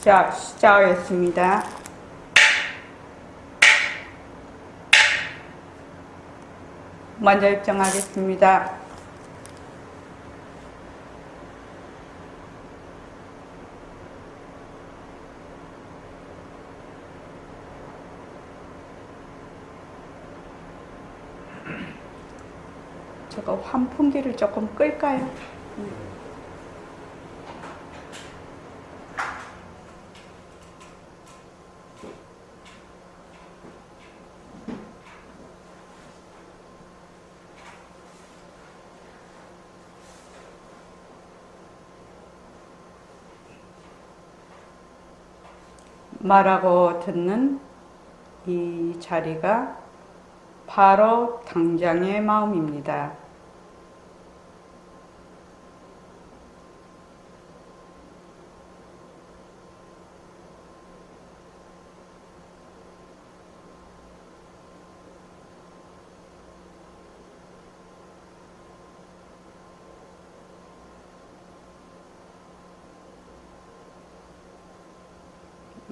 자, 시작하겠습니다. 먼저 입장하겠습니다. 저거 환풍기를 조금 끌까요? 말하고 듣는 이 자리가 바로 당장의 마음입니다.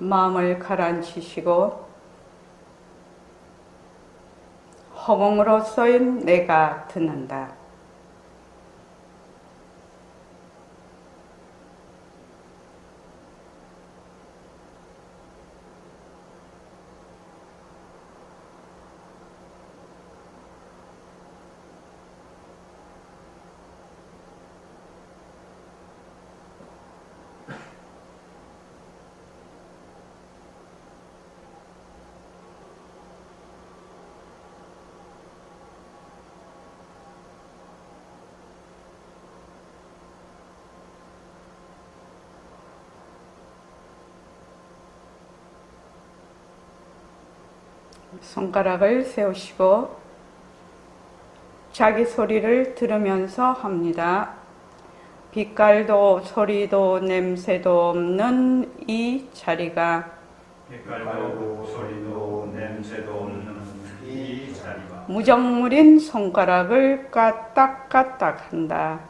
마음을 가라앉히시고 허공으로서의 내가 듣는다. 손가락을 세우시고 자기 소리를 들으면서 합니다. 빛깔도 소리도 냄새도 없는 이 자리가 빛깔도 소리도 냄새도 없는 이 자리가 무정물인 손가락을 까딱까딱 한다.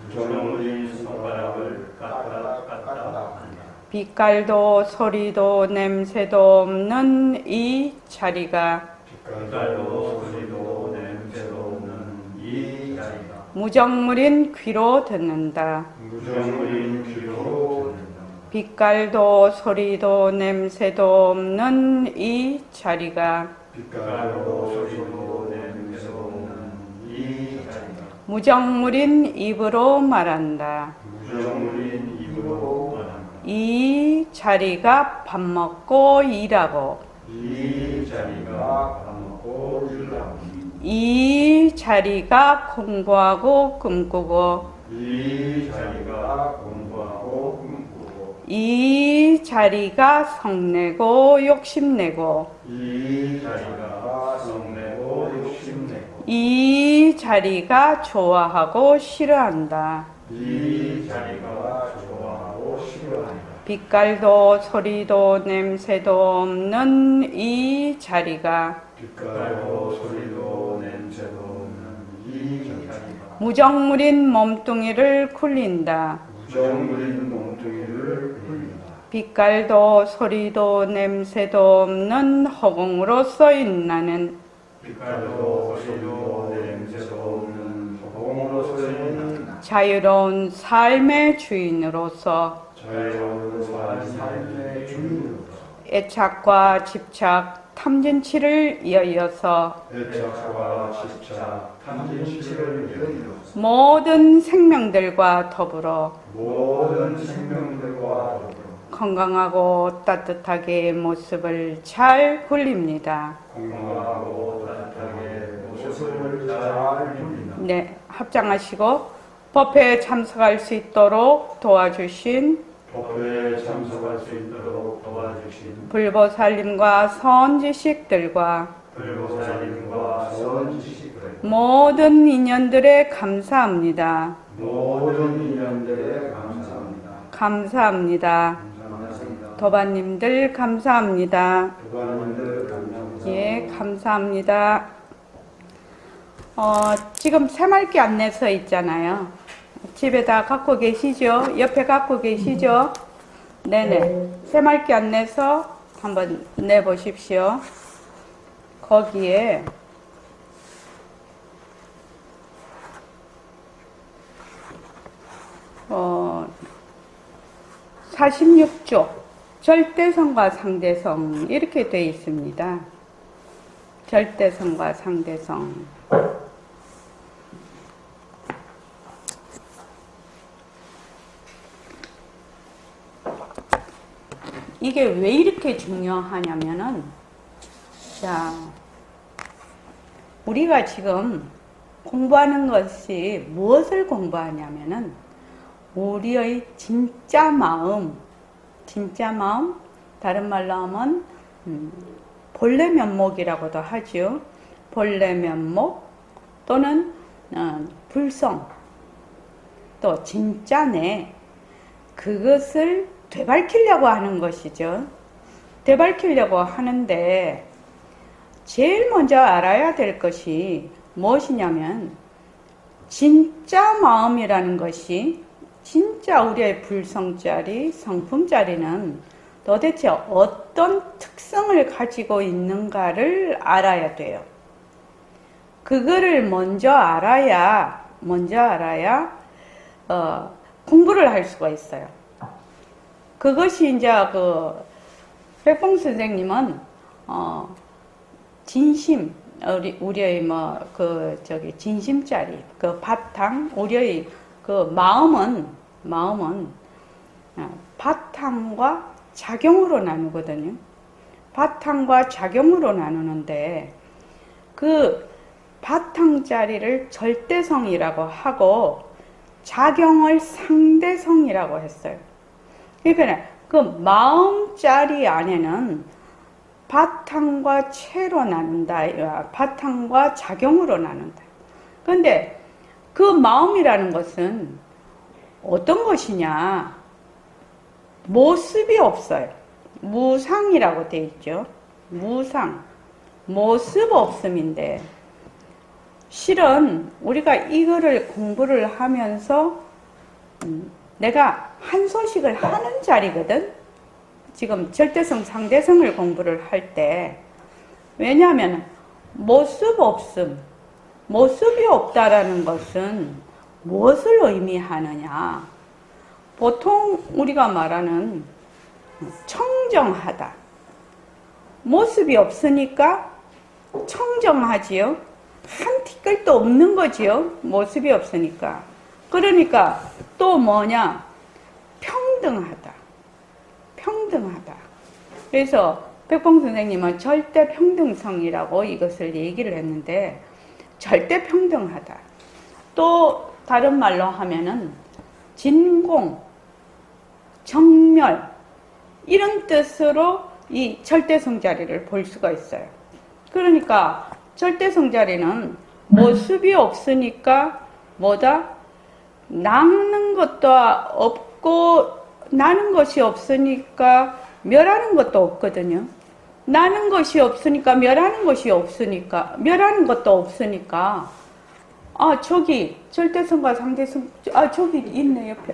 무정물인 손가락을 까딱까딱 한다. 빛깔도 소리도 냄새도 없는 이 자리가 빛깔도 소리도 냄새도 없는 이 자리가 무정물인 귀로 듣는다. 무정물인 귀로 듣는다. 빛깔도 소리도 냄새도 없는 이 자리가 빛깔도 소리도 냄새도 없는 이 자리가 무정물인 입으로 말한다. 무정물인 입으로 말한다. 이 자리가 밥 먹고 일하고 이 자리가 밥 먹고 일하고 이 자리가 공부하고 꿈꾸고 이 자리가 공부하고 꿈꾸고 이 자리가 성내고 욕심내고 이 자리가 성내고 욕심내고 이 자리가 좋아하고 싫어한다. 이 자리가 좋아하고 싫어한다. 빛깔도 소리도 냄새도 없는 이 자리가 빛깔도 소리도 냄새도 없는 이 자리가 무정물인 몸뚱이를 굴린다. 무정물인 몸뚱이를 굴린다. 빛깔도 소리도 냄새도 없는 허공으로 써인 나는 빛깔도 소리도 냄새도 없는 허공으로 서있는 자유로운 삶의 주인으로서 자유로운 삶의 주인으로서 애착과 집착, 탐진치를 이어서 애착과 집착, 탐진치를 이어서 모든 생명들과 더불어 모든 생명들과 더불어 건강하고 따뜻하게 모습을 잘 굴립니다. 건강하고 따뜻하게 모습을 잘 굴린다. 네, 합장하시고 법회에 참석할 수 있도록 도와주신 법회에 참석할 수 있도록 도와주신 불보살님과 선지식들과 불보살님과 선지식들 모든 인연들에 감사합니다. 모든 인연들에 감사합니다. 감사합니다. 감사합니다. 도반님들 감사합니다. 도반님들 감사합니다. 예, 감사합니다. 지금 새말기 안내서 있잖아요. 집에다 갖고 계시죠? 옆에 갖고 계시죠? 네네. 새맑게 안 내서 한번 내보십시오. 거기에 46조 절대성과 상대성 이렇게 되어 있습니다. 절대성과 상대성. 이게 왜 이렇게 중요하냐면은, 자, 우리가 지금 공부하는 것이 무엇을 공부하냐면은, 우리의 진짜 마음, 다른 말로 하면, 본래 면목이라고도 하죠. 본래 면목, 또는, 불성, 또 진짜네, 그것을 되밝히려고 하는 것이죠. 되밝히려고 하는데 제일 먼저 알아야 될 것이 무엇이냐면 진짜 마음이라는 것이 진짜 우리의 불성자리, 성품자리는 도대체 어떤 특성을 가지고 있는가를 알아야 돼요. 그거를 먼저 알아야 공부를 할 수가 있어요. 그것이 이제 백봉 선생님은 진심, 우리의 진심짜리, 바탕, 우리의 마음은 바탕과 작용으로 나누거든요. 바탕과 작용으로 나누는데 그 바탕짜리를 절대성이라고 하고 작용을 상대성이라고 했어요. 그러니까 그 마음짜리 안에는 바탕과 체로 나눈다. 바탕과 작용으로 나눈다. 그런데 그 마음이라는 것은 어떤 것이냐? 모습이 없어요. 무상이라고 되어 있죠. 무상. 모습 없음인데 실은 우리가 이거를 공부를 하면서 내가 한 소식을 하는 자리거든. 지금 절대성, 상대성을 공부를 할 때. 왜냐하면 모습 없음, 모습이 없다라는 것은 무엇을 의미하느냐? 보통 우리가 말하는 청정하다. 모습이 없으니까 청정하지요. 한 티끌도 없는 거지요. 모습이 없으니까. 그러니까 또 뭐냐? 평등하다. 그래서 백봉 선생님은 절대 평등성이라고 이것을 얘기를 했는데 절대 평등하다. 또 다른 말로 하면은 진공, 정멸 이런 뜻으로 이 절대성 자리를 볼 수가 있어요. 그러니까 절대성 자리는 모습이 없으니까 뭐다? 낚는 것도 없고 나는 것이 없으니까 멸하는 것도 없거든요. 나는 것이 없으니까 멸하는 것이 없으니까 멸하는 것도 없으니까 저기 절대성과 상대성 저기 있네 옆에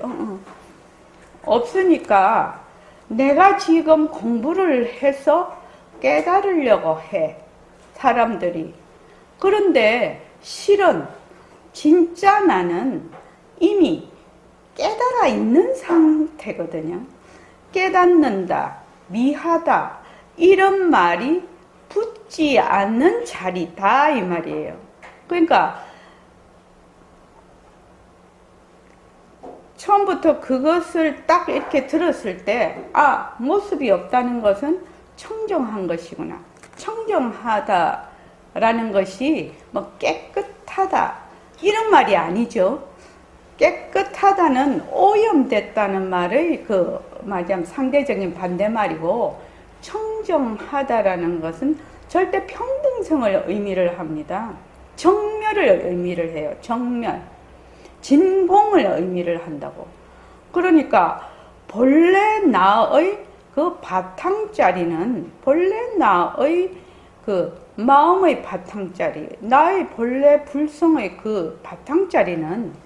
없으니까 내가 지금 공부를 해서 깨달으려고 해 사람들이. 그런데 실은 진짜 나는 이미 깨달아 있는 상태거든요. 깨닫는다, 미하다 이런 말이 붙지 않는 자리다 이 말이에요. 그러니까 처음부터 그것을 딱 이렇게 들었을 때 모습이 없다는 것은 청정한 것이구나. 청정하다라는 것이 뭐 깨끗하다 이런 말이 아니죠. 깨끗하다는 오염됐다는 말의 말하자면 상대적인 반대말이고, 청정하다라는 것은 절대 평등성을 의미를 합니다. 정멸을 의미를 해요. 정멸. 진공을 의미를 한다고. 그러니까 본래 나의 그 바탕자리는 본래 나의 그 마음의 바탕자리, 나의 본래 불성의 그 바탕자리는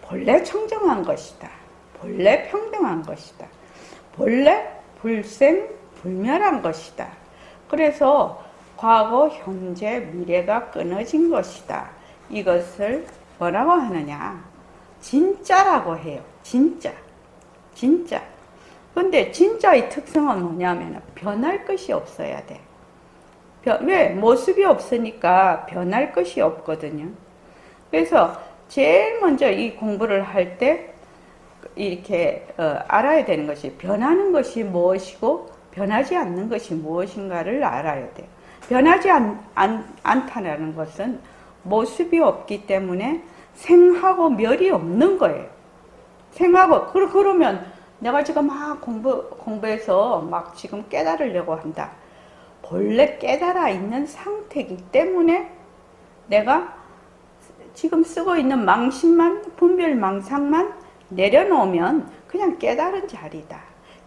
본래 청정한 것이다. 본래 평등한 것이다. 본래 불생 불멸한 것이다. 그래서 과거, 현재, 미래가 끊어진 것이다. 이것을 뭐라고 하느냐? 진짜라고 해요. 진짜. 진짜. 근데 진짜의 특성은 뭐냐면 변할 것이 없어야 돼. 왜? 모습이 없으니까 변할 것이 없거든요. 그래서 제일 먼저 이 공부를 할 때 이렇게 알아야 되는 것이 변하는 것이 무엇이고 변하지 않는 것이 무엇인가를 알아야 돼요. 변하지 않다는 것은 모습이 없기 때문에 생하고 멸이 없는 거예요. 생하고 그러면 내가 지금 막 공부해서 막 지금 깨달으려고 한다. 본래 깨달아 있는 상태이기 때문에 내가 지금 쓰고 있는 망심만, 분별망상만 내려놓으면 그냥 깨달은 자리다.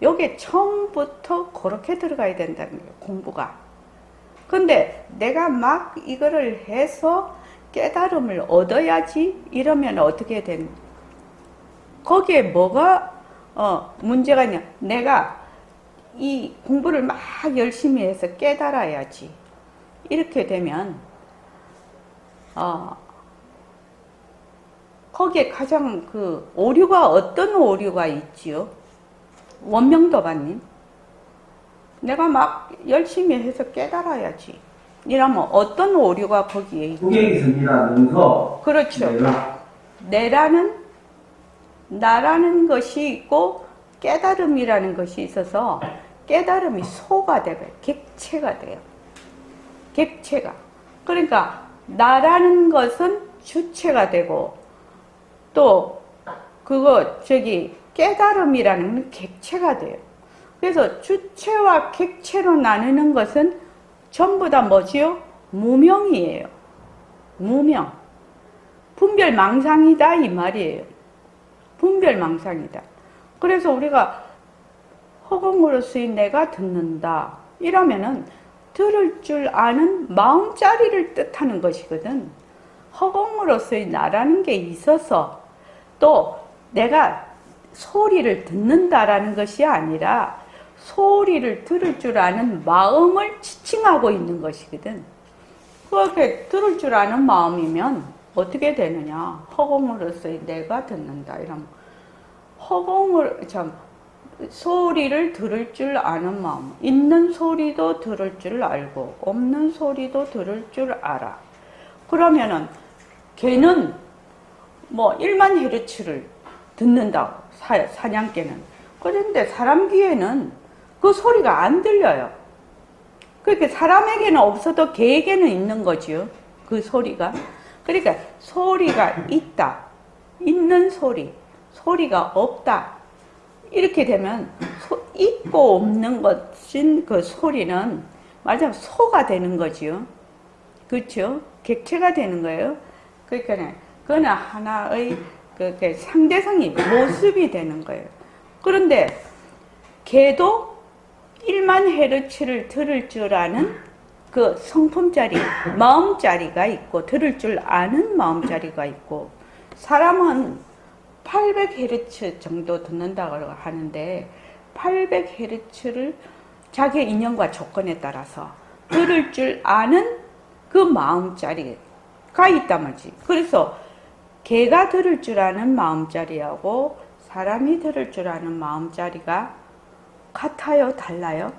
요게 처음부터 그렇게 들어가야 된다는 거예요, 공부가. 근데 내가 막 이거를 해서 깨달음을 얻어야지 이러면 어떻게 된? 거기에 뭐가 문제가 있냐? 내가 이 공부를 막 열심히 해서 깨달아야지. 이렇게 되면 거기에 가장 그 오류가 어떤 오류가 있지요? 원명도반님, 내가 막 열심히 해서 깨달아야지. 이러면 어떤 오류가 거기에 있죠? 고객이 섭니다. 그렇죠. 나라는 것이 있고 깨달음이라는 것이 있어서 깨달음이 소가 되고 객체가 돼요. 객체가. 그러니까 나라는 것은 주체가 되고 또 깨달음이라는 건 객체가 돼요. 그래서 주체와 객체로 나누는 것은 전부 다 뭐지요? 무명이에요. 무명. 분별망상이다 이 말이에요. 분별망상이다. 그래서 우리가 허공으로서의 내가 듣는다 이러면은 들을 줄 아는 마음자리를 뜻하는 것이거든. 허공으로서의 나라는 게 있어서 또 내가 소리를 듣는다라는 것이 아니라 소리를 들을 줄 아는 마음을 지칭하고 있는 것이거든. 그렇게 들을 줄 아는 마음이면 어떻게 되느냐? 허공으로서의 내가 듣는다 이러면 소리를 들을 줄 아는 마음, 있는 소리도 들을 줄 알고 없는 소리도 들을 줄 알아. 그러면은 걔는 뭐 1만 헤르츠를 듣는다고, 사냥개는. 그런데 사람 귀에는 그 소리가 안 들려요. 그러니까 사람에게는 없어도 개에게는 있는 거지요. 그 소리가. 그러니까 소리가 있다. 있는 소리. 소리가 없다. 이렇게 되면 있고 없는 것인 그 소리는 맞아 소가 되는 거지요. 그렇죠? 객체가 되는 거예요. 그러니까 그거는 하나의 그 상대성이 모습이 되는 거예요. 그런데 개도 1만 헤르츠를 들을 줄 아는 그 성품자리, 마음자리가 있고 들을 줄 아는 마음자리가 있고 사람은 800헤르츠 정도 듣는다고 하는데 800헤르츠를 자기 인연과 조건에 따라서 들을 줄 아는 그 마음자리가 있단 말이지. 그래서 개가 들을 줄 아는 마음자리하고 사람이 들을 줄 아는 마음자리가 같아요? 달라요?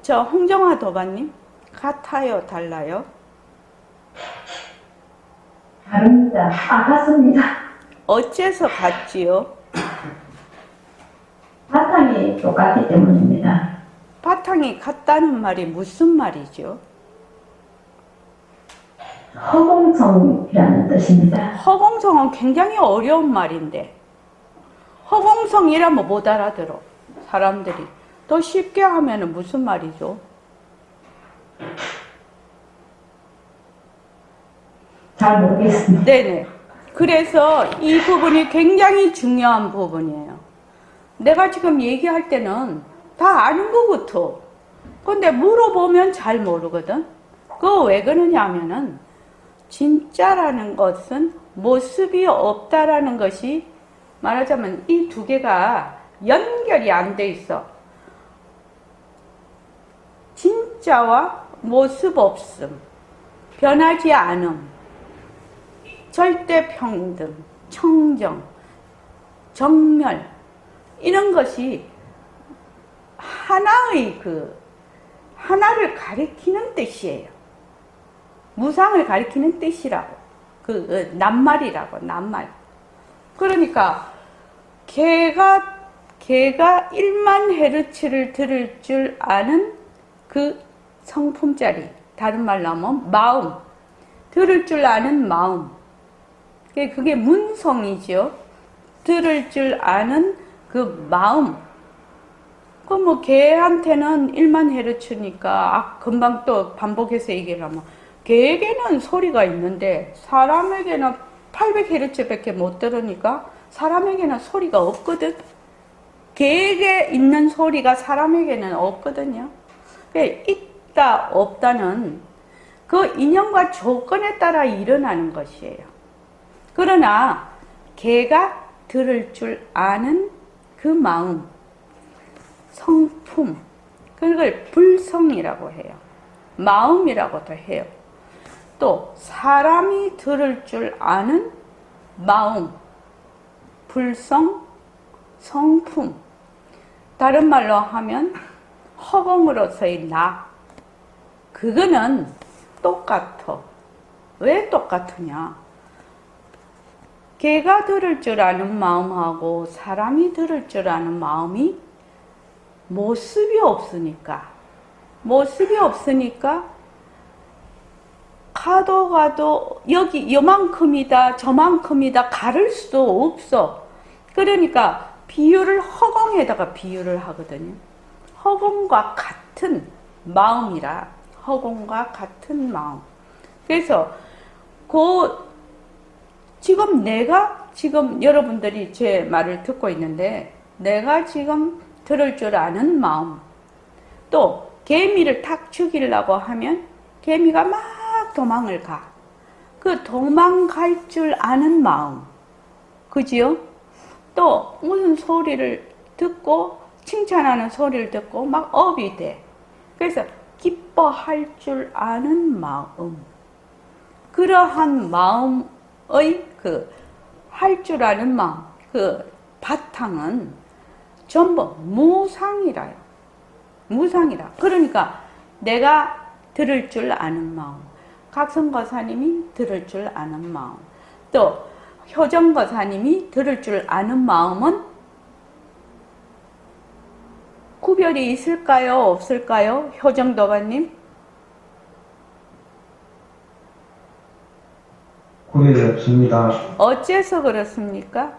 저 홍정화 도반님, 같아요? 달라요? 다릅니다. 같습니다. 어째서 같지요? 바탕이 똑같기 때문입니다. 바탕이 같다는 말이 무슨 말이죠? 허공성이라는 뜻입니다. 허공성은 굉장히 어려운 말인데 허공성이라면 못 알아들어 사람들이. 더 쉽게 하면 무슨 말이죠? 잘 모르겠습니다. 네네. 그래서 이 부분이 굉장히 중요한 부분이에요. 내가 지금 얘기할 때는 다 아는 거부터. 근데 물어보면 잘 모르거든. 그거 왜 그러냐 하면은 진짜라는 것은 모습이 없다라는 것이 말하자면 이 두 개가 연결이 안 돼 있어. 진짜와 모습 없음, 변하지 않음, 절대 평등, 청정, 정멸, 이런 것이 하나의 하나를 가리키는 뜻이에요. 무상을 가리키는 뜻이라고. 낱말이라고, 낱말. 그러니까, 걔가 1만 헤르츠를 들을 줄 아는 그 성품짜리, 다른 말로 하면 마음, 들을 줄 아는 마음. 그게 문성이죠. 들을 줄 아는 그 마음. 걔한테는 1만 헤르츠니까, 금방 또 반복해서 얘기를 하면, 걔에게는 소리가 있는데, 사람에게는 800 헤르츠밖에 못 들으니까, 사람에게는 소리가 없거든. 걔에게 있는 소리가 사람에게는 없거든요. 있다, 없다는 그 인연과 조건에 따라 일어나는 것이에요. 그러나, 걔가 들을 줄 아는 그 마음, 성품, 그걸 불성이라고 해요. 마음이라고도 해요. 또 사람이 들을 줄 아는 마음, 불성, 성품, 다른 말로 하면 허공으로서의 나, 그거는 똑같아. 왜 똑같으냐? 걔가 들을 줄 아는 마음하고 사람이 들을 줄 아는 마음이 모습이 없으니까 가도 여기 요만큼이다 저만큼이다 가를 수 없어. 그러니까 비유를 허공에다가 비유를 하거든요. 허공과 같은 마음이라, 허공과 같은 마음. 그래서 지금 여러분들이 제 말을 듣고 있는데, 내가 지금 들을 줄 아는 마음, 또 개미를 탁 죽이려고 하면 개미가 막 도망을 가. 그 도망갈 줄 아는 마음, 그지요? 또 무슨 소리를 듣고, 칭찬하는 소리를 듣고 막 업이 돼. 그래서 기뻐할 줄 아는 마음, 그러한 마음의 할 줄 아는 마음, 바탕은 전부 무상이라요. 무상이라. 그러니까 내가 들을 줄 아는 마음, 각성거사님이 들을 줄 아는 마음, 또 효정거사님이 들을 줄 아는 마음은 구별이 있을까요? 없을까요? 효정도가님? 구별이 없습니다. 어째서 그렇습니까?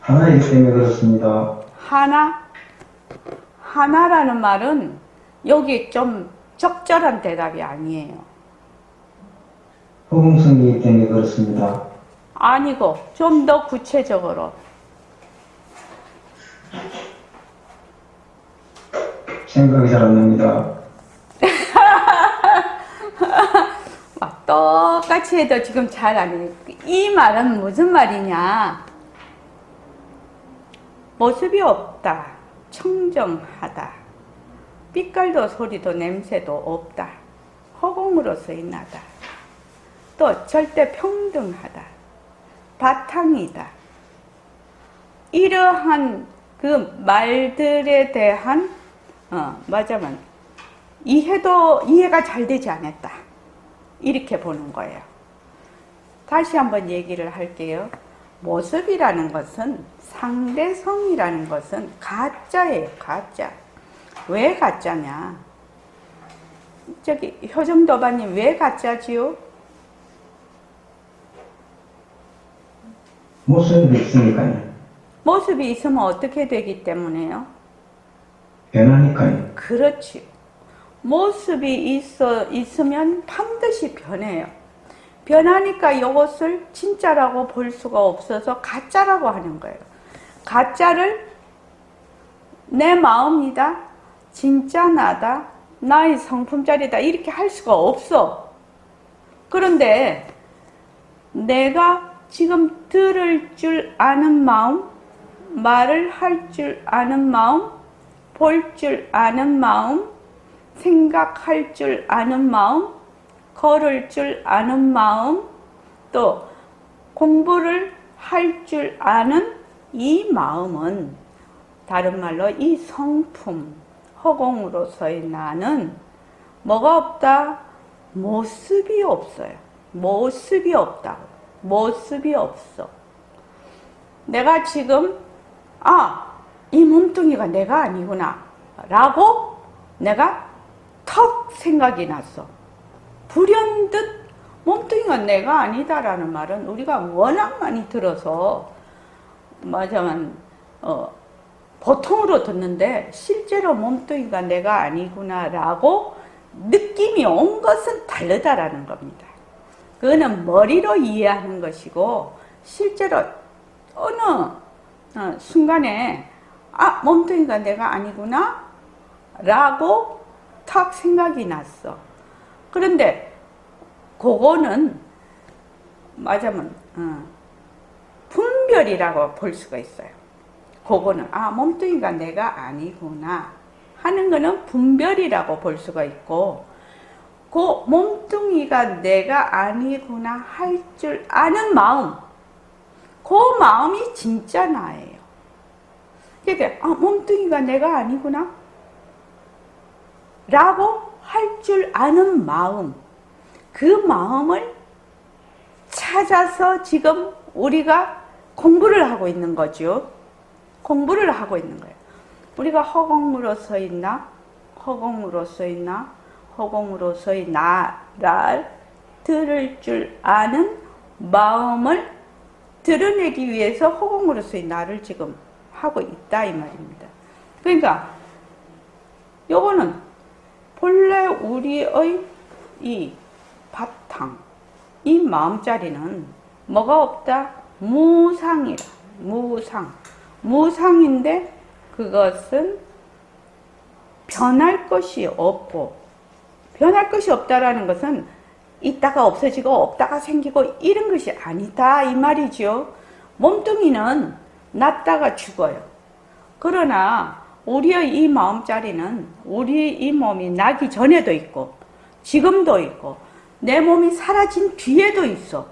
하나이기 때문에 그렇습니다. 하나라는 말은 여기 좀 적절한 대답이 아니에요. 허공성이기 때문에 그렇습니다. 아니고 좀 더 구체적으로. 생각이 잘 안 납니다. 막 똑같이 해도 지금 잘 안 해요. 이 말은 무슨 말이냐? 모습이 없다. 청정하다. 빛깔도 소리도 냄새도 없다. 허공으로서의 나다. 또 절대 평등하다. 바탕이다. 이러한 그 말들에 대한 맞아만 이해가 잘 되지 않았다. 이렇게 보는 거예요. 다시 한번 얘기를 할게요. 모습이라는 것은, 상대성이라는 것은 가짜예요. 가짜. 왜 가짜냐? 저기 효정도바님, 왜 가짜지요? 모습이 있으니까요. 모습이 있으면 어떻게 되기 때문에요? 변하니까요. 그렇지. 모습이 있으면 반드시 변해요. 변하니까 이것을 진짜라고 볼 수가 없어서 가짜라고 하는 거예요. 가짜를 내 마음이다, 진짜 나다, 나의 성품짜리다 이렇게 할 수가 없어. 그런데 내가 지금 들을 줄 아는 마음, 말을 할 줄 아는 마음, 볼 줄 아는 마음, 생각할 줄 아는 마음, 걸을 줄 아는 마음, 또 공부를 할 줄 아는 이 마음은 다른 말로 이 성품, 허공으로서의 나는 뭐가 없다? 모습이 없어요. 모습이 없다고. 모습이 없어. 내가 지금 이 몸뚱이가 내가 아니구나 라고 내가 턱 생각이 났어. 불현듯 몸뚱이가 내가 아니다라는 말은 우리가 워낙 많이 들어서 맞아만 보통으로 듣는데 실제로 몸뚱이가 내가 아니구나 라고 느낌이 온 것은 다르다라는 겁니다. 그거는 머리로 이해하는 것이고 실제로 어느 순간에 몸뚱이가 내가 아니구나 라고 탁 생각이 났어. 그런데 그거는 맞으면 분별이라고 볼 수가 있어요. 그거는 몸뚱이가 내가 아니구나 하는 거는 분별이라고 볼 수가 있고, 그 몸뚱이가 내가 아니구나 할 줄 아는 마음, 그 마음이 진짜 나예요. 그러니까 몸뚱이가 내가 아니구나 라고 할 줄 아는 마음, 그 마음을 찾아서 지금 우리가 공부를 하고 있는 거죠. 공부를 하고 있는 거예요. 우리가 허공으로서 있나? 허공으로서 있나? 허공으로서의 나를 들을 줄 아는 마음을 드러내기 위해서 허공으로서의 나를 지금 하고 있다 이 말입니다. 그러니까 요거는 본래 우리의 이 바탕, 이 마음자리는 뭐가 없다? 무상이라. 무상인데 그것은 변할 것이 없고, 변할 것이 없다라는 것은 있다가 없어지고 없다가 생기고 이런 것이 아니다 이 말이죠. 몸뚱이는 났다가 죽어요. 그러나 우리의 이 마음자리는 우리 이 몸이 나기 전에도 있고 지금도 있고 내 몸이 사라진 뒤에도 있어.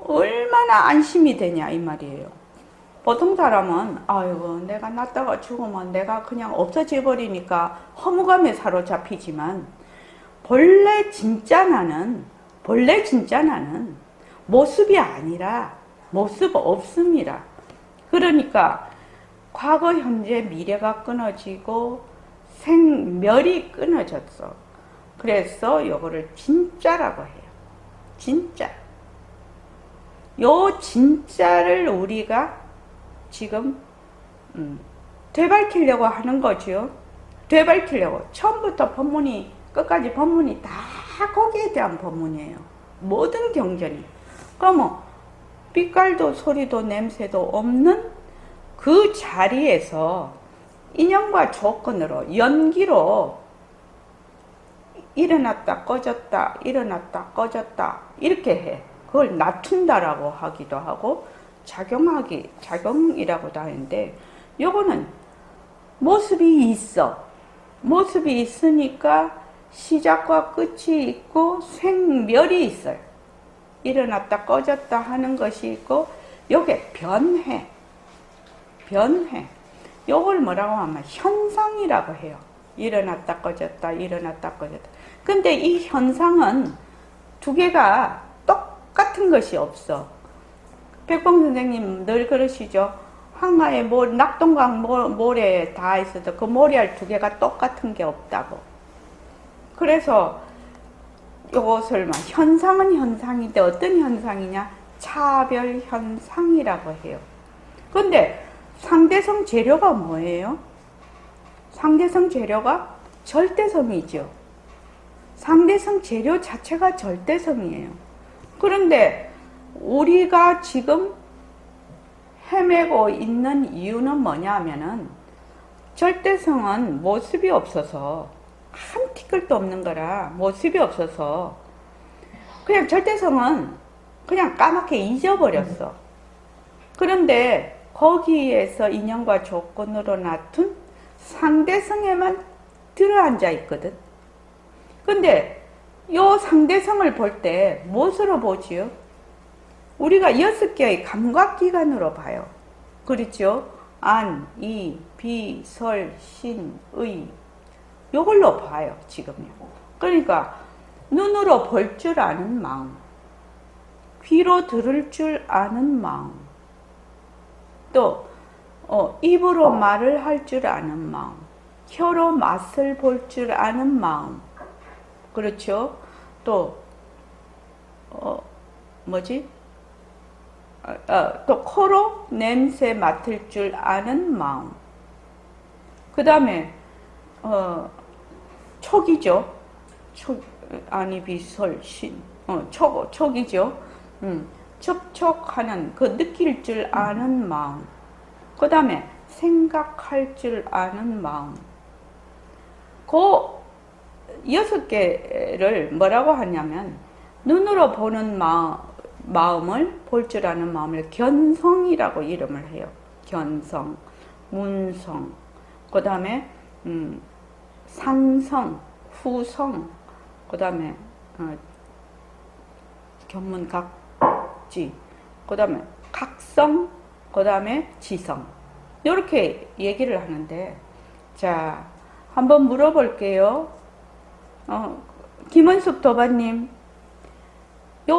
얼마나 안심이 되냐 이 말이에요. 보통 사람은 아이고 내가 났다가 죽으면 내가 그냥 없어져 버리니까 허무감에 사로잡히지만 본래 진짜 나는 모습이 아니라 모습 없음이라. 그러니까 과거 현재 미래가 끊어지고 생멸이 끊어졌어. 그래서 요거를 진짜라고 해요. 진짜. 요 진짜를 우리가 지금 되밟히려고 하는 거죠. 되밟히려고. 처음부터 법문이 끝까지 법문이 다 거기에 대한 법문이에요. 모든 경전이. 그러면 빛깔도 소리도 냄새도 없는 그 자리에서 인연과 조건으로 연기로 일어났다 꺼졌다 일어났다 꺼졌다 이렇게 해. 그걸 낮춘다라고 하기도 하고 작용이라고도 하는데, 요거는 모습이 있어. 모습이 있으니까 시작과 끝이 있고 생멸이 있어요. 일어났다 꺼졌다 하는 것이 있고, 요게 변해. 요걸 뭐라고 하면 현상이라고 해요. 일어났다 꺼졌다 일어났다 꺼졌다. 근데 이 현상은 두 개가 똑같은 것이 없어. 백봉 선생님 늘 그러시죠. 한가에 낙동강 모래에 다 있어도 그 모래알 두 개가 똑같은 게 없다고. 그래서 이것을 현상은 현상인데 어떤 현상이냐? 차별 현상이라고 해요. 근데 상대성 재료가 뭐예요? 상대성 재료가 절대성이죠. 상대성 재료 자체가 절대성이에요. 그런데 우리가 지금 헤매고 있는 이유는 뭐냐면은 절대성은 모습이 없어서 한 티끌도 없는 거라 모습이 없어서 그냥 절대성은 그냥 까맣게 잊어버렸어. 그런데 거기에서 인연과 조건으로 나툰 상대성에만 들어앉아 있거든. 근데 요 상대성을 볼 때 무엇으로 보지요? 우리가 6개의 감각기관으로 봐요. 그렇죠? 안, 이, 비, 설, 신, 의. 요걸로 봐요, 지금요. 그러니까 눈으로 볼 줄 아는 마음, 귀로 들을 줄 아는 마음, 또 입으로 말을 할 줄 아는 마음, 혀로 맛을 볼 줄 아는 마음, 그렇죠? 또 또 코로 냄새 맡을 줄 아는 마음. 그 다음에 촉이죠. 아니 비설 신. 촉이죠. 촉촉하는 그 느낄 줄 아는 마음. 그 다음에 생각할 줄 아는 마음. 그 6개를 뭐라고 하냐면 눈으로 보는 마음을 볼 줄 아는 마음을 견성이라고 이름을 해요. 견성, 문성, 그 다음에 상성, 후성, 그 다음에 견문각지, 그 다음에 각성, 그 다음에 지성. 이렇게 얘기를 하는데, 자, 한번 물어볼게요. 김은숙 도반님, 요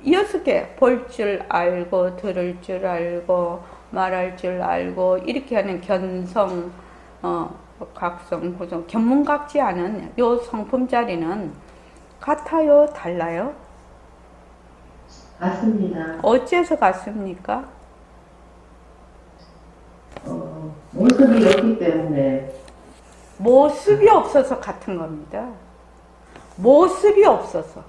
6개 볼 줄 알고, 들을 줄 알고, 말할 줄 알고, 이렇게 하는 견성, 각성, 후성, 견문각지 않은 요 성품 자리는 같아요? 달라요? 같습니다. 어째서 같습니까? 모습이 없기 때문에. 모습이 없어서 같은 겁니다. 모습이 없어서.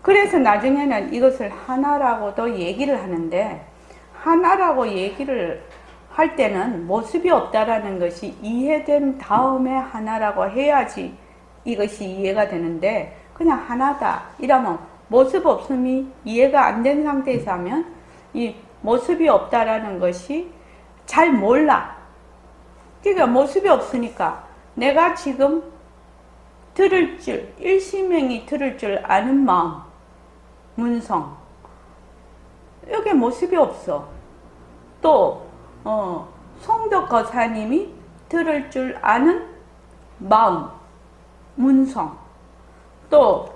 그래서 나중에는 이것을 하나라고도 얘기를 하는데, 하나라고 얘기를 할 때는 모습이 없다라는 것이 이해된 다음에 하나라고 해야지 이것이 이해가 되는데, 그냥 하나다 이러면 모습 없음이 이해가 안 된 상태에서 하면 이 모습이 없다라는 것이 잘 몰라. 그러니까 모습이 없으니까 내가 지금 들을 줄, 일심명이 들을 줄 아는 마음, 문성, 여기에 모습이 없어. 또 송덕 거사님이 들을 줄 아는 마음, 문성, 또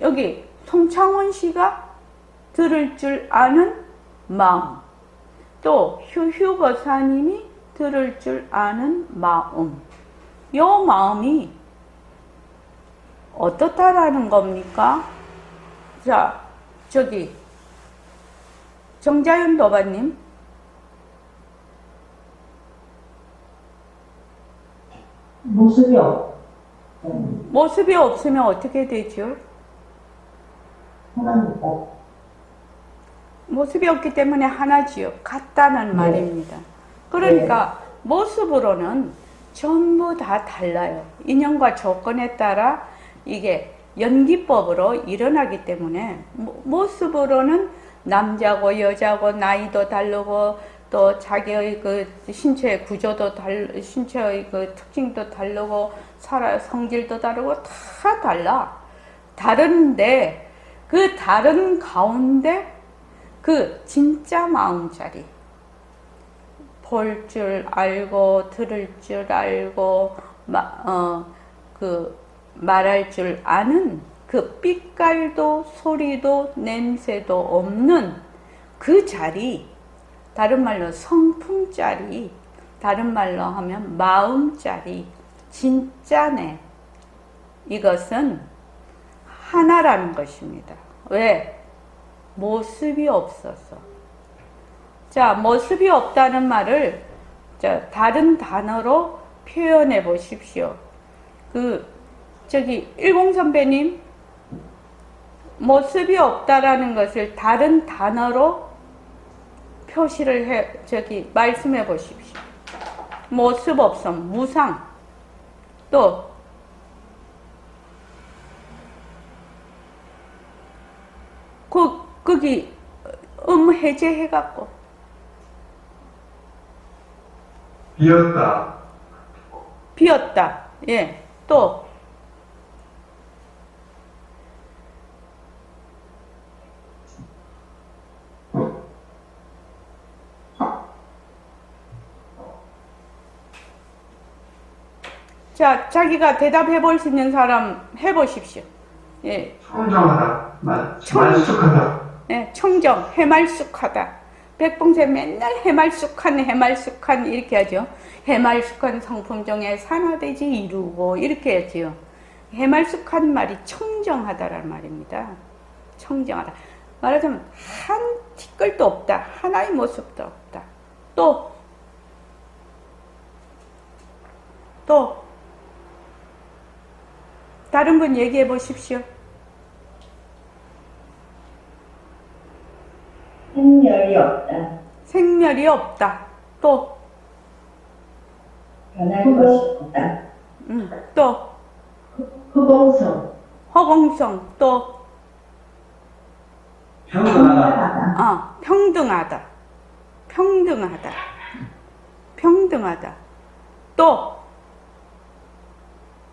여기 송창원 씨가 들을 줄 아는 마음, 또 휴휴 거사님이 들을 줄 아는 마음. 요 마음이 어떻다라는 겁니까? 자, 저기 정자윤 도바님, 모습이 모습이 없으면 어떻게 되죠? 하나님 없. 모습이 없기 때문에 하나지요. 같다는 말입니다. 그러니까 모습으로는 전부 다 달라요. 인연과 조건에 따라 이게 연기법으로 일어나기 때문에 모습으로는 남자고 여자고 나이도 다르고 또 자기의 그 신체의 구조도 신체의 그 특징도 다르고 성질도 다르고 다 달라. 다른데 그 다른 가운데 그 진짜 마음자리, 볼 줄 알고 들을 줄 알고 말할 줄 아는 그 빛깔도 소리도 냄새도 없는 그 자리, 다른 말로 성품자리, 다른 말로 하면 마음자리, 진짜네. 이것은 하나라는 것입니다. 왜? 모습이 없어서. 자, 모습이 없다는 말을 다른 단어로 표현해 보십시오. 일공 선배님, 모습이 없다라는 것을 다른 단어로 표시를 말씀해 보십시오. 모습 없음, 무상. 또, 거기, 해제해갖고. 비었다. 비었다. 예. 또. 자, 자기가 대답해 볼 수 있는 사람 해보십시오. 예. 청정하다. 말쑥하다. 예, 청정, 해말쑥하다. 백봉생 맨날 해말쑥한 이렇게 하죠. 해말쑥한 성품 중에 산화대지 이루고 이렇게 하죠. 해말쑥한 말이 청정하다라는 말입니다. 청정하다. 말하자면 한 티끌도 없다. 하나의 모습도 없다. 또 다른 분 얘기해 보십시오. 생멸이 없다. 생멸이 없다. 또 변할 것이 없다. 또 허공성. 허공성. 또 평등하다. 평등하다. 평등하다. 평등하다. 또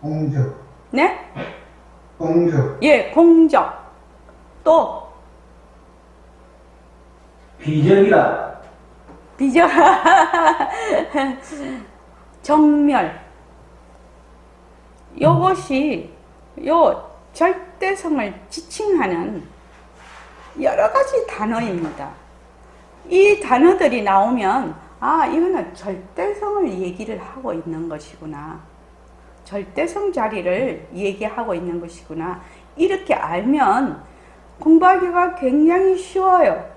공적. 네? 공적. 예, 공적. 또 비적이다. 비적. 정멸. 요것이 요 절대성을 지칭하는 여러 가지 단어입니다. 이 단어들이 나오면 이거는 절대성을 얘기를 하고 있는 것이구나. 절대성 자리를 얘기하고 있는 것이구나. 이렇게 알면 공부하기가 굉장히 쉬워요.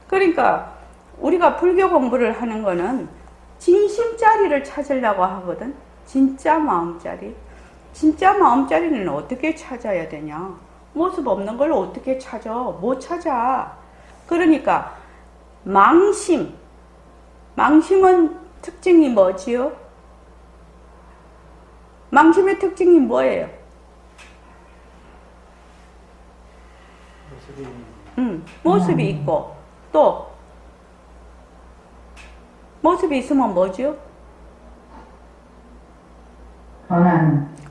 그러니까 우리가 불교 공부를 하는 거는 진심자리를 찾으려고 하거든. 진짜 마음자리. 진짜 마음자리는 어떻게 찾아야 되냐? 모습 없는 걸 어떻게 찾아? 못 찾아. 그러니까 망심. 망심은 특징이 뭐지요? 망심의 특징이 뭐예요? 모습이 있고 또 모습이 있으면 뭐죠?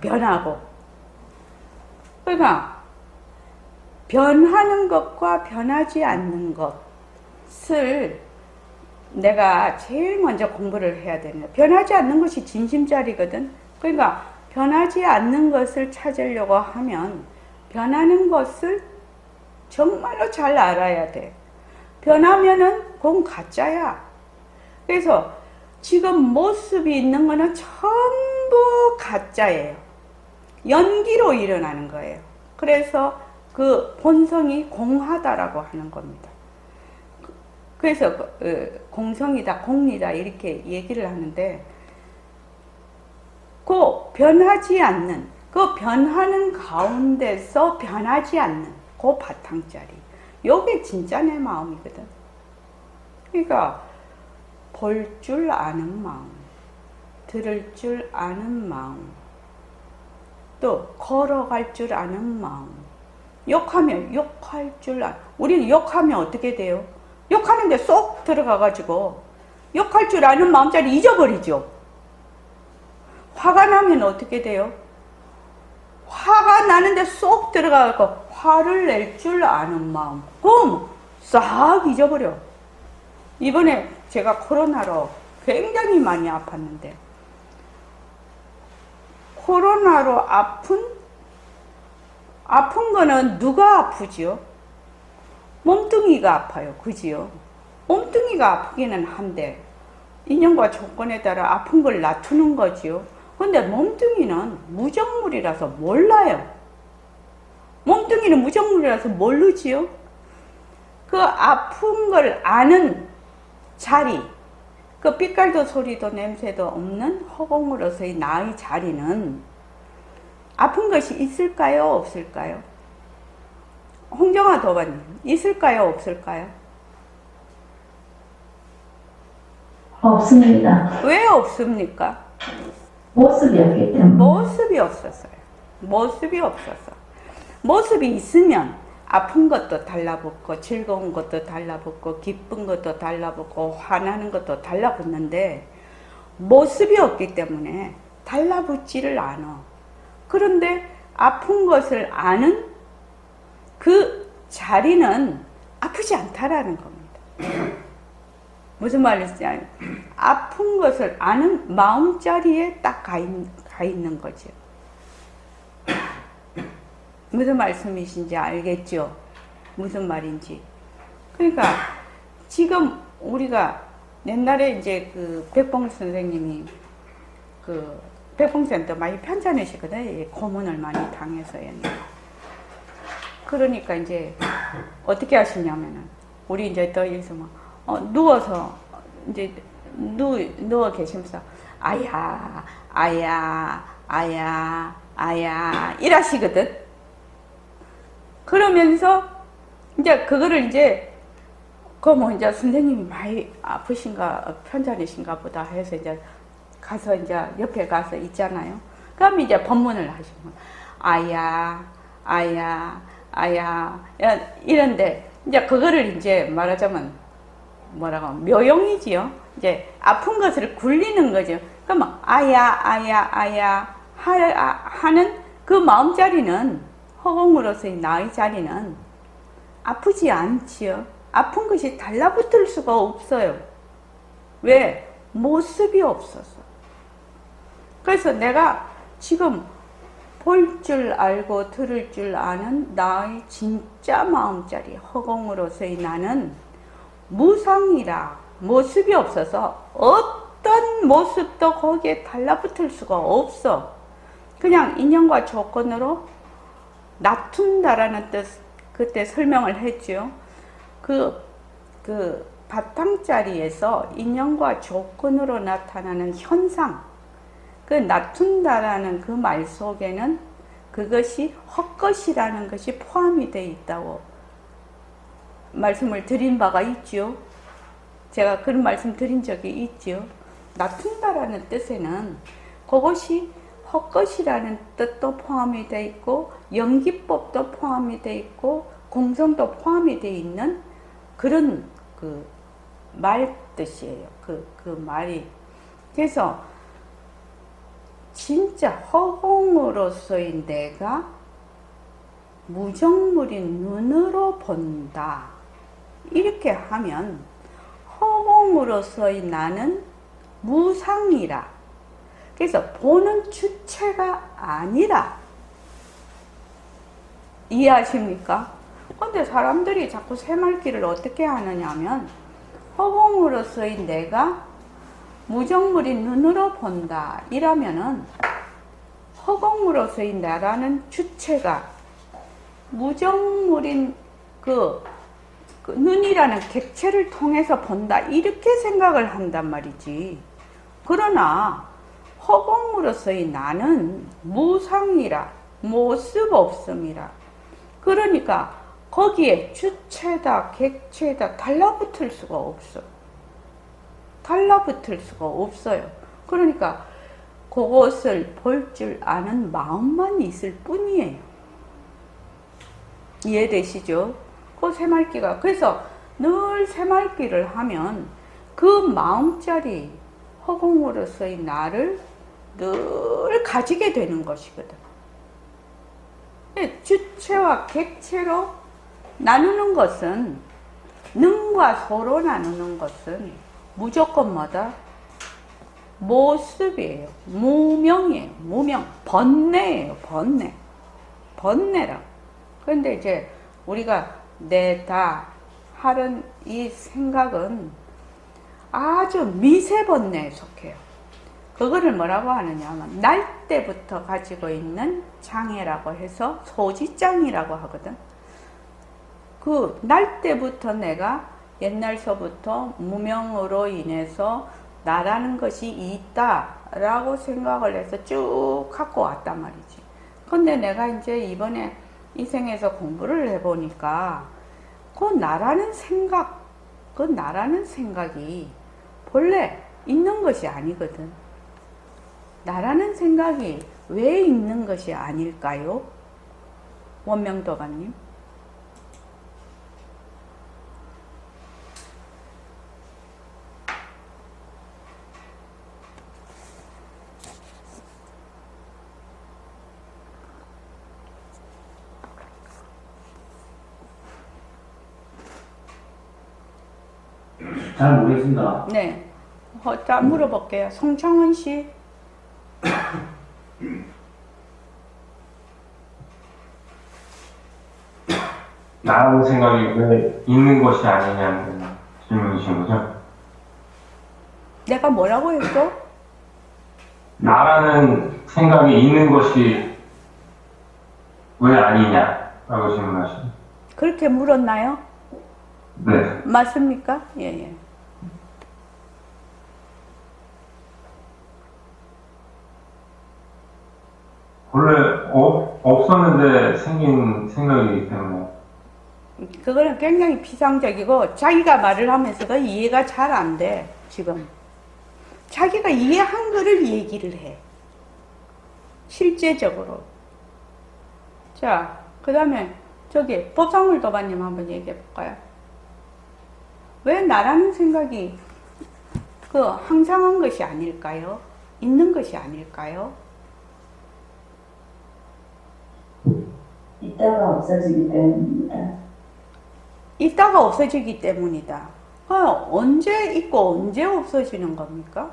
변하고. 그러니까 변하는 것과 변하지 않는 것을 내가 제일 먼저 공부를 해야 되는 거야. 변하지 않는 것이 진심자리거든. 그러니까 변하지 않는 것을 찾으려고 하면 변하는 것을 정말로 잘 알아야 돼. 변하면은 그건 가짜야. 그래서 지금 모습이 있는 거는 전부 가짜예요. 연기로 일어나는 거예요. 그래서 그 본성이 공하다라고 하는 겁니다. 그래서 공성이다, 공리다 이렇게 얘기를 하는데 그 변하지 않는, 그 변하는 가운데서 변하지 않는 그 바탕자리. 요게 진짜 내 마음이거든. 그러니까 볼 줄 아는 마음, 들을 줄 아는 마음, 또 걸어갈 줄 아는 마음, 욕하면 욕할 줄 아는. 우리는 욕하면 어떻게 돼요? 욕하는데 쏙 들어가가지고 욕할 줄 아는 마음자리 잊어버리죠. 화가 나면 어떻게 돼요? 화가 나는데 쏙 들어가고 화를 낼 줄 아는 마음, 그럼 싹 잊어버려. 이번에 제가 코로나로 굉장히 많이 아팠는데, 코로나로 아픈 거는 누가 아프지요? 몸뚱이가 아파요. 그지요? 몸뚱이가 아프기는 한데 인연과 조건에 따라 아픈 걸 놔두는 거지요. 근데 몸뚱이는 무정물이라서 몰라요. 몸뚱이는 무정물이라서 모르지요. 그 아픈 걸 아는 자리, 그 빛깔도 소리도 냄새도 없는 허공으로서의 나의 자리는 아픈 것이 있을까요? 없을까요? 홍정아 도반님, 있을까요? 없을까요? 없습니다. 왜 없습니까? 모습이 없기 때문에. 모습이 없었어요. 모습이 없었어. 모습이 있으면 아픈 것도 달라붙고 즐거운 것도 달라붙고 기쁜 것도 달라붙고 화나는 것도 달라붙는데 모습이 없기 때문에 달라붙지를 않아. 그런데 아픈 것을 아는 그 자리는 아프지 않다라는 겁니다. 무슨 말인지 아픈 것을 아는 마음자리에 딱 가 있는 거죠. 무슨 말씀이신지 알겠죠? 무슨 말인지. 그러니까 지금 우리가 옛날에 이제 그 백봉 선생님이 그 백봉센터 많이 편찮으시거든요. 고문을 많이 당해서요. 그러니까 이제 어떻게 하시냐면은 우리 이제 또 여기서 막 누워서 이제 누워 계시면서 아야 아야 아야 아야 이러시거든. 그러면서 이제 그거를 이제 뭐 이제 선생님이 많이 아프신가 편찮으신가 보다 해서 이제 가서 이제 옆에 가서 있잖아요. 그럼 이제 법문을 하시면 아야 아야 아야 이런데 이제 그거를 이제 말하자면 뭐라고 묘용이지요. 이제 아픈 것을 굴리는 거죠. 그러면 아야 아야 아야 하는 그 마음자리는 허공으로서의 나의 자리는 아프지 않지요. 아픈 것이 달라붙을 수가 없어요. 왜? 모습이 없어서. 그래서 내가 지금 볼 줄 알고 들을 줄 아는 나의 진짜 마음자리 허공으로서의 나는 무상이라 모습이 없어서 어떤 모습도 거기에 달라붙을 수가 없어. 그냥 인연과 조건으로 낮춘다라는 뜻 그때 설명을 했죠. 그 바탕자리에서 인연과 조건으로 나타나는 현상, 그 낮춘다라는 그 말 속에는 그것이 헛것이라는 것이 포함이 되어 있다고 말씀을 드린 바가 있죠. 제가 그런 말씀 드린 적이 있죠. 낮춘다라는 뜻에는 그것이 헛것이라는 뜻도 포함이 되어 있고 연기법도 포함이 되어 있고 공성도 포함이 되어 있는 그런 그 말 뜻이에요. 그 말이. 그래서 진짜 허공으로서의 내가 무정물인 눈으로 본다. 이렇게 하면 허공으로서의 나는 무상이라. 그래서 보는 주체가 아니라. 이해하십니까? 근데 사람들이 자꾸 새말귀를 어떻게 하느냐 하면 허공으로서의 내가 무정물인 눈으로 본다. 이러면은 허공으로서의 나라는 주체가 무정물인 그 눈이라는 객체를 통해서 본다. 이렇게 생각을 한단 말이지. 그러나 허공으로서의 나는 무상이라 모습 없음이라. 그러니까 거기에 주체다 객체다 달라붙을 수가 없어. 달라붙을 수가 없어요. 그러니까 그것을 볼 줄 아는 마음만 있을 뿐이에요. 이해되시죠? 그 새말귀가. 그래서 늘 새말귀를 하면 그 마음자리 허공으로서의 나를 늘 가지게 되는 것이거든. 주체와 객체로 나누는 것은 능과 소로 나누는 것은 무조건마다 모습이에요. 무명이에요. 무명. 번뇌예요. 번뇌. 번뇌라고. 그런데 이제 우리가 내다 하는 이 생각은 아주 미세번뇌에 속해요. 그거를 뭐라고 하느냐 하면 날 때부터 가지고 있는 장애라고 해서 소지장이라고 하거든. 그 날 때부터 내가 옛날서부터 무명으로 인해서 나라는 것이 있다라고 생각을 해서 쭉 갖고 왔단 말이지. 근데 내가 이제 이번에 이 생에서 공부를 해보니까 그 나라는 생각이 본래 있는 것이 아니거든. 나라는 생각이 왜 있는 것이 아닐까요? 원명도가님? 잘 모르겠습니다. 네. 자, 물어볼게요. 송창은 씨. 나라는 생각이 왜 있는 것이 아니냐는 질문이신 거죠? 내가 뭐라고 했어? 나라는 생각이 있는 것이 왜 아니냐라고 질문하시죠. 그렇게 물었나요? 네. 맞습니까? 예, 예. 원래 없었는데 생긴 생각이기 때문에 그거는 굉장히 피상적이고 자기가 말을 하면서도 이해가 잘 안 돼, 지금. 자기가 이해한 거를 얘기를 해. 실제적으로. 자, 그 다음에 저기 법상물 도반님 한번 얘기해 볼까요? 왜 나라는 생각이 그 항상한 것이 아닐까요? 있는 것이 아닐까요? 이따가 없어지기 때문입니다. 있다가 없어지기 때문이다. 언제 있고 언제 없어지는 겁니까?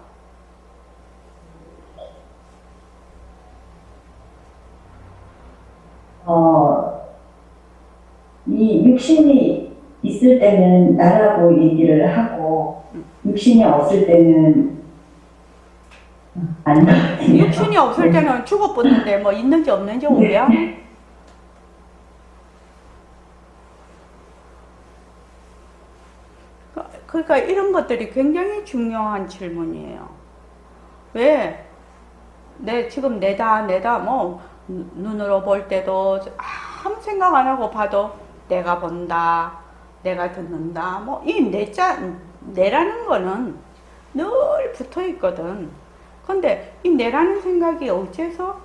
이 육신이 있을 때는 나라고 얘기를 하고, 육신이 없을 때는 아닌 것 같아요. 육신이 없을 때는 죽어버렸는데 뭐 있는지 없는지 오야? 그러니까 이런 것들이 굉장히 중요한 질문이에요. 왜? 지금 내다 뭐 눈으로 볼 때도 아무 생각 안 하고 봐도 내가 본다, 내가 듣는다, 뭐 이 내라는 거는 늘 붙어 있거든. 근데 이 내라는 생각이 어째서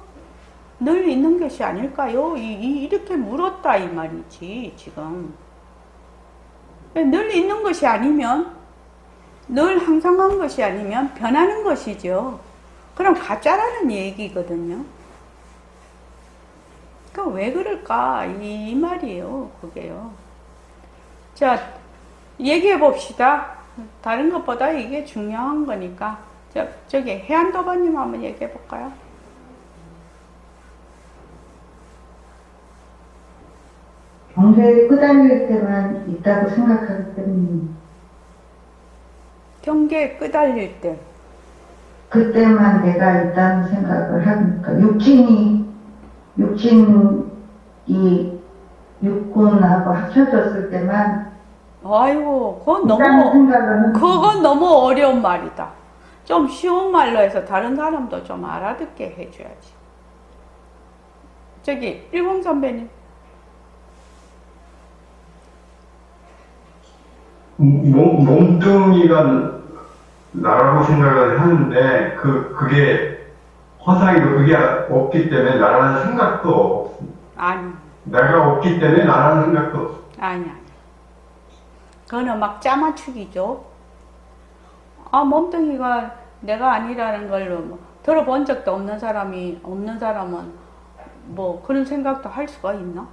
늘 있는 것이 아닐까요? 이렇게 물었다 이 말이지 지금. 늘 있는 것이 아니면, 늘 항상 한 것이 아니면 변하는 것이죠. 그럼 가짜라는 얘기거든요. 그러니까 왜 그럴까? 이 말이에요, 그게요. 자, 얘기해 봅시다. 다른 것보다 이게 중요한 거니까. 저기 해안도반님 한번 얘기해 볼까요? 경계에 끄달릴 때만 있다고 생각하기 때문에 경계에 끄달릴 때. 그때만 내가 있다는 생각을 하니까 육신이 육군하고 합쳐졌을 때만 아이고, 생각을 그건 너무 어려운 말이다. 좀 쉬운 말로 해서 다른 사람도 좀 알아듣게 해줘야지. 저기, 일봉 선배님. 몸뚱이가 나라고 생각을 하는데 그게 허상이고 그게 없기 때문에 나라는 생각도 없습니다. 아니. 내가 없기 때문에 나라는 생각도 없습니다. 아니. 그거는 막 짜맞추기죠. 몸뚱이가 내가 아니라는 걸로 뭐 들어본 적도 없는 사람은 뭐 그런 생각도 할 수가 있나?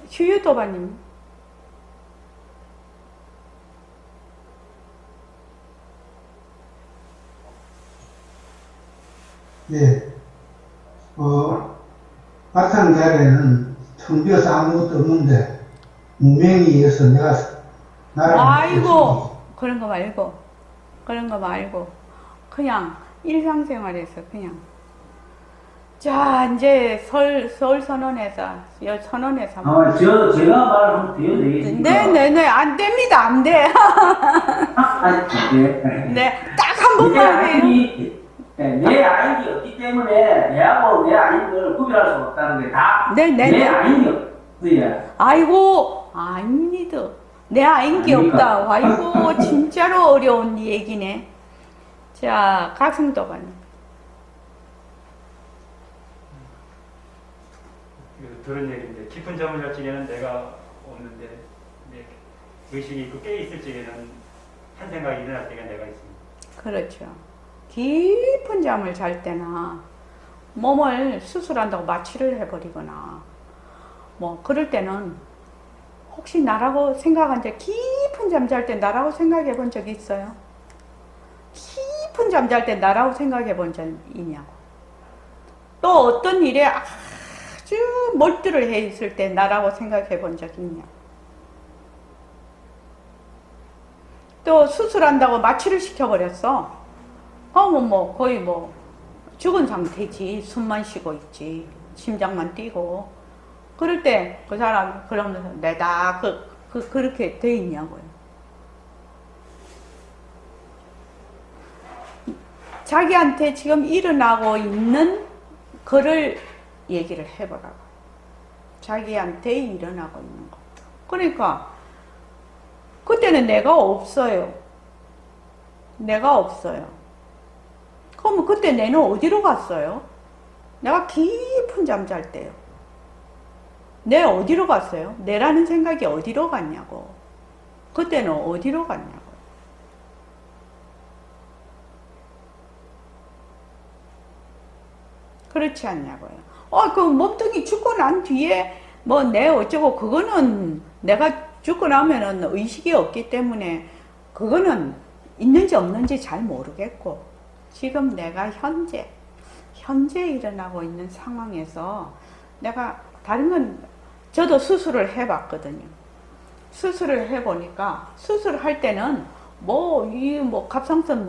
휴유도바님. 예, 바탕 자리에는 텅 비어서 아무것도 없는데, 무명에 의해서 내가 나를. 아이고, 그런 거 말고, 그냥 일상생활에서 그냥. 자, 이제 설 선언에서 한번. 제가 말하면 돼요, 되겠습니까? 네네네, 안 됩니다, 안 돼. 네, 딱 한 번만 해요. 내 아인 게 없기 때문에 내하고 내 아인 걸 구별할 수 없다는 게 다 내 아인 게 없어요. 아이고, 아닙니다. 내 아인 게 없다. 아이고, 진짜로 어려운 얘기네. 자, 각성도반. 들은 얘기인데, 깊은 잠을 잘 적에는 내가 없는데, 의식이 있고 깨있을 적에는 한 생각이 일어날 때가 내가 있습니다. 그렇죠. 깊은 잠을 잘 때나 몸을 수술한다고 마취를 해버리거나 뭐 그럴 때는 혹시 나라고 생각한 적 깊은 깊은 잠 잘 때 나라고 생각해 본 적 있어요? 깊은 잠 잘 때 나라고 생각해 본 적 있냐고. 또 어떤 일에 아주 몰두를 해 있을 때 나라고 생각해 본 적 있냐. 또 수술한다고 마취를 시켜버렸어. 뭐 거의 뭐 죽은 상태지. 숨만 쉬고 있지. 심장만 뛰고. 그럴 때 그 사람 그러면서 내다 그렇게 돼 있냐고요. 자기한테 지금 일어나고 있는 거를 얘기를 해보라고. 자기한테 일어나고 있는 거. 그러니까 그때는 내가 없어요. 내가 없어요. 그러면 그때 내는 어디로 갔어요? 내가 깊은 잠 잘 때요. 내 어디로 갔어요? 내라는 생각이 어디로 갔냐고. 그때는 어디로 갔냐고. 그렇지 않냐고요. 그 몸뚱이 죽고 난 뒤에 뭐 내 어쩌고 그거는 내가 죽고 나면은 의식이 없기 때문에 그거는 있는지 없는지 잘 모르겠고 지금 내가 현재 일어나고 있는 상황에서 내가 다른 건 저도 수술을 해봤거든요. 수술을 해보니까 수술할 때는 갑상선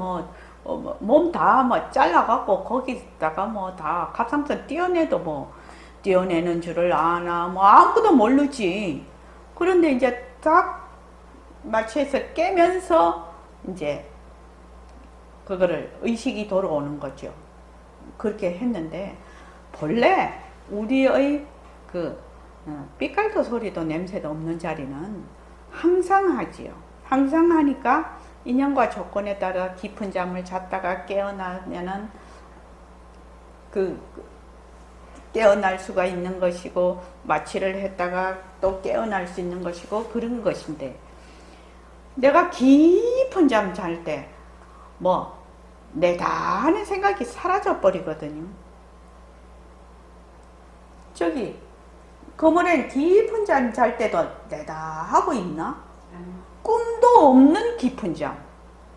몸 다 잘라갖고 거기다가 다 갑상선 떼어내도 떼어내는 줄을 아나 아무것도 모르지. 그런데 이제 딱 마취해서 깨면서 이제 그거를 의식이 돌아오는 거죠. 그렇게 했는데 본래 우리의 삐깔도 소리도 냄새도 없는 자리는 항상 하지요. 항상 하니까 인연과 조건에 따라 깊은 잠을 잤다가 깨어나면은 깨어날 수가 있는 것이고 마취를 했다가 또 깨어날 수 있는 것이고 그런 것인데 내가 깊은 잠 잘 때 내다 하는 생각이 사라져 버리거든요. 저기 그물엔 깊은 잠 잘 때도 내다 하고 있나? 꿈도 없는 깊은 잠.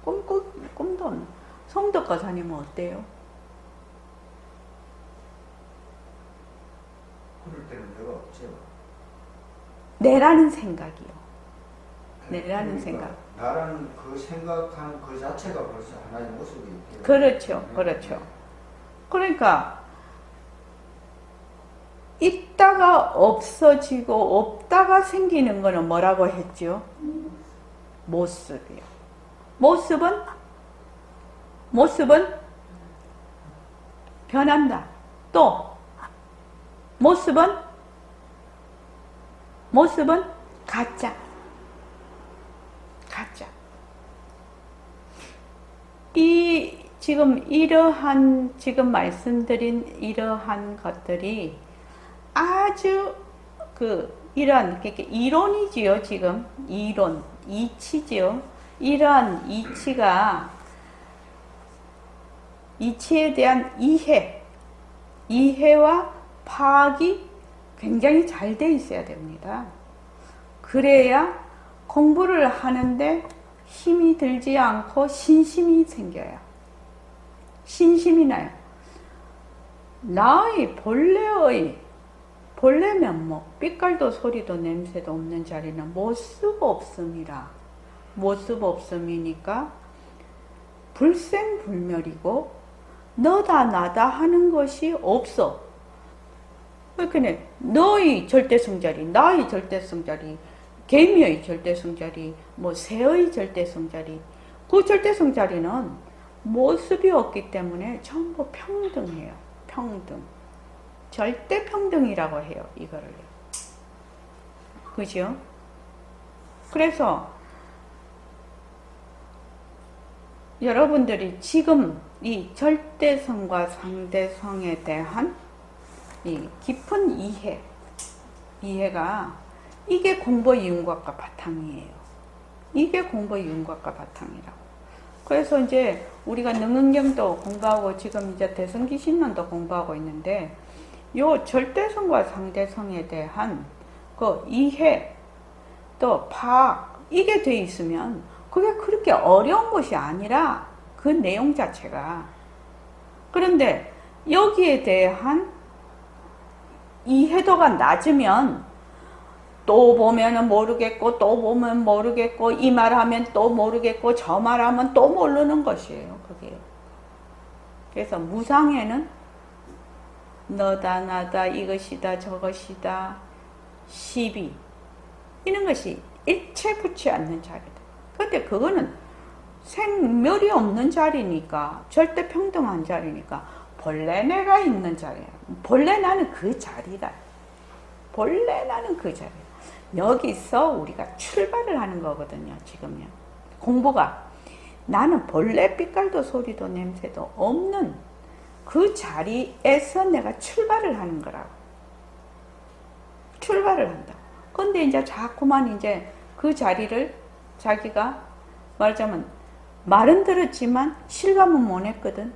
꿈도 없는. 성덕 가사님은 어때요? 그럴 때는 내가 없죠. 내라는 생각이요. 내라는 생각. 나라는 그 생각하는 그 자체가 벌써 하나의 모습이 있고. 그렇죠. 그러니까 있다가 없어지고 없다가 생기는 거는 뭐라고 했죠? 모습이요. 모습은 변한다. 또 모습은 가짜. 지금 말씀드린 이러한 것들이 아주 이러한 이론이지요. 지금 이치지요. 이러한 이치에 대한 이해와 파악이 굉장히 잘 돼 있어야 됩니다. 그래야 공부를 하는데 힘이 들지 않고 신심이 생겨요. 신심이 나요. 나의 본래 면목, 삐깔도 소리도 냄새도 없는 자리는 모습 없음이라. 모습 없음이니까 불생불멸이고 너다 나다 하는 것이 없어. 그러니까 너의 절대성자리, 나의 절대성자리, 개미의 절대성자리, 새의 절대성자리, 그 절대성자리는 모습이 없기 때문에 전부 평등해요. 평등. 절대 평등이라고 해요. 이거를. 그죠? 그래서 여러분들이 지금 이 절대성과 상대성에 대한 이 깊은 이해가 이게 공부의 윤곽과 바탕이에요. 이게 공부의 윤곽과 바탕이라고. 그래서 이제 우리가 능은경도 공부하고 지금 이제 대성기신론도 공부하고 있는데 요 절대성과 상대성에 대한 그 이해 또 파악 이게 돼 있으면 그게 그렇게 어려운 것이 아니라 그 내용 자체가. 그런데 여기에 대한 이해도가 낮으면 또 보면은 모르겠고 또 보면 모르겠고 이 말하면 또 모르겠고 저 말하면 또 모르는 것이에요. 그게. 그래서 무상에는 너다 나다 이것이다 저것이다 시비 이런 것이 일체 붙지 않는 자리다. 근데 그거는 생멸이 없는 자리니까 절대 평등한 자리니까 본래 내가 있는 자리야. 본래 나는 그 자리다. 본래 나는 그 자리다. 여기서 우리가 출발을 하는 거거든요. 지금요. 공부가 나는 본래 빛깔도 소리도 냄새도 없는 그 자리에서 내가 출발을 하는 거라고. 출발을 한다. 근데 이제 자꾸만 이제 그 자리를 자기가 말하자면 말은 들었지만 실감은 못 했거든.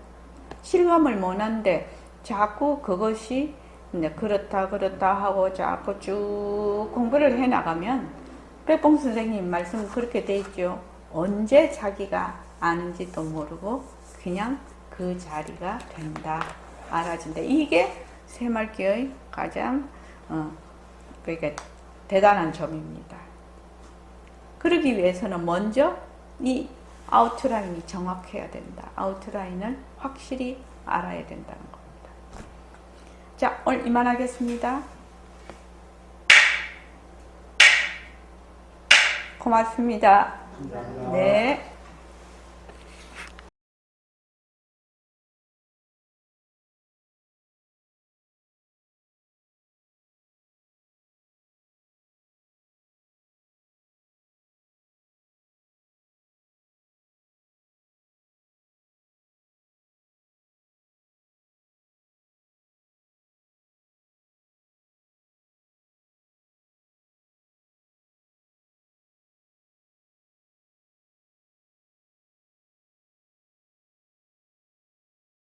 실감을 못 하는데 자꾸 그것이 그렇다 하고 자꾸 쭉 공부를 해 나가면 백봉 선생님 말씀 그렇게 돼 있죠. 언제 자기가 아는지도 모르고 그냥 그 자리가 된다. 알아진다. 이게 새말기의 가장 그러니까 대단한 점입니다. 그러기 위해서는 먼저 이 아웃라인이 정확해야 된다. 아웃라인을 확실히 알아야 된다는 겁니다. 자, 오늘 이만하겠습니다. 고맙습니다. 네.